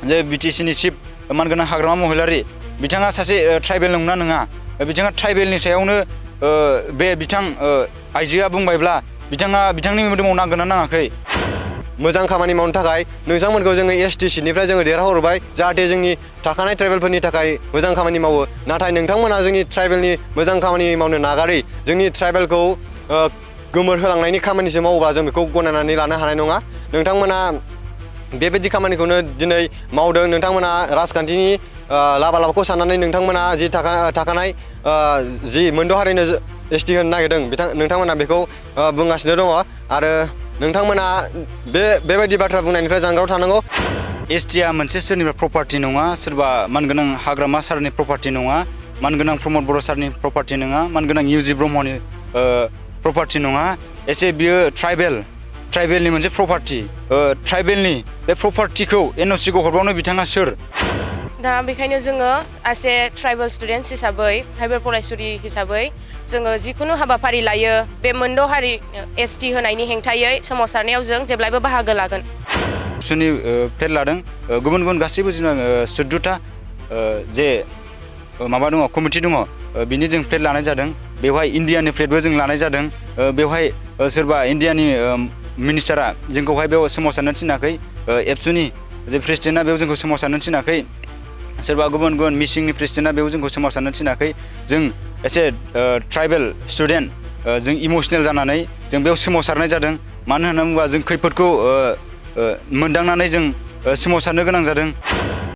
जे BTC नि chief मानगोनां हाग्रामा महिलारि बिथाङा सासे ट्राइबेल नंगौना नङा बिथाङा ट्राइबेलनि सायावनो बे बिथां आइजोआ बुंबायब्ला बिथांनि मोदोमाव नांगोना नाङाखै मोजां खामानि मावनो थाखाय नोंथांमोनखौ जोङो ST सिटनिफ्राय जोङो देरहाहरबाय जाहाथे जोंनि थाखानाय ट्राइबेलफोरनि थाखाय मोजां खामानि मावो नाथाय नोंथांमोना जोंनि ट्राइबेलनि मोजां खामानि मावनो नागारै जोंनि ट्राइबेलखौ गोमोरहोलांनायनि खामानिसो मावोबा जों बेखौ गनायनानै लानो हानाय नङा नोंथांमोना बेबायदि खामानिखौनो दिनै मावदों नोंथांमोना राजखान्थिनि लाबा-लाबाखौ साननानै नोंथांमोना जि थाखानाय जि मोनद' हारिनो ST होनो नागिरदों नोंथांमोना बेखौ बुंगासिनो दङ आरो नोंथांमोना बेबायदि बाथ्रा बुंनायनिफ्राय जानगाराव थानांगौ STआ मोनसे सोरनिबा प्रपार्टि नङा सोरबा मानगोनां हाग्रामा सारनि प्रपार्टि नङा मानगोनां प्रमद बर' सारनि प्रपार्टि नङा मानगोनां UG ब्रह्मनि प्रपार्टि नङा बियो ट्राइबेलनि मोनसे प्रपार्टि ट्राइबेलनि बे प्रपार्टिखौ NOC-खौ हरबावनो बिथाङा सोर दा बेखायनो जोङो एसे ट्राइबेल स्टुडेन्ट्स हिसाबै ट्राइबेल फरायसुलि हिसाबै जोङो जिखुनु हाबाफारि लायो बे मोनद' हारि ST होनायनि हेंथायै सोमावसारनायाव जों जेब्लायबो बाहागो लागोन सुनि प्लेट लादों गुबुन गासैबो जोंना 14टा जे माबा दङ कमिटि दङ बिनि जों प्लेट लानाय जादों बेवहाय इन्डियानि प्लेटबो जों लानाय जादों बेवहाय सोरबा इन्डियानि मिनिस्टारा जोंखौहाय बेयाव सोमावसारनो थिनाखै एबसुनि जे प्रेसिडेन्टआ बेयाव जोंखौ सोमावसारनो थिनाखै सोरबा गुबुन मिसिंनि प्रेसिडेन्टआ बेयाव जोंखौ सोमावसारनो थिनाखै जों एसे ट्राइबेल स्टुडेन्ट जों इमोसनेल जानानै जों बेयाव सोमावसारनाय जादों मानो होनना बुङोबा जों खैफोदखौ मोनदांनानै जों सोमावसारनो गोनां जादों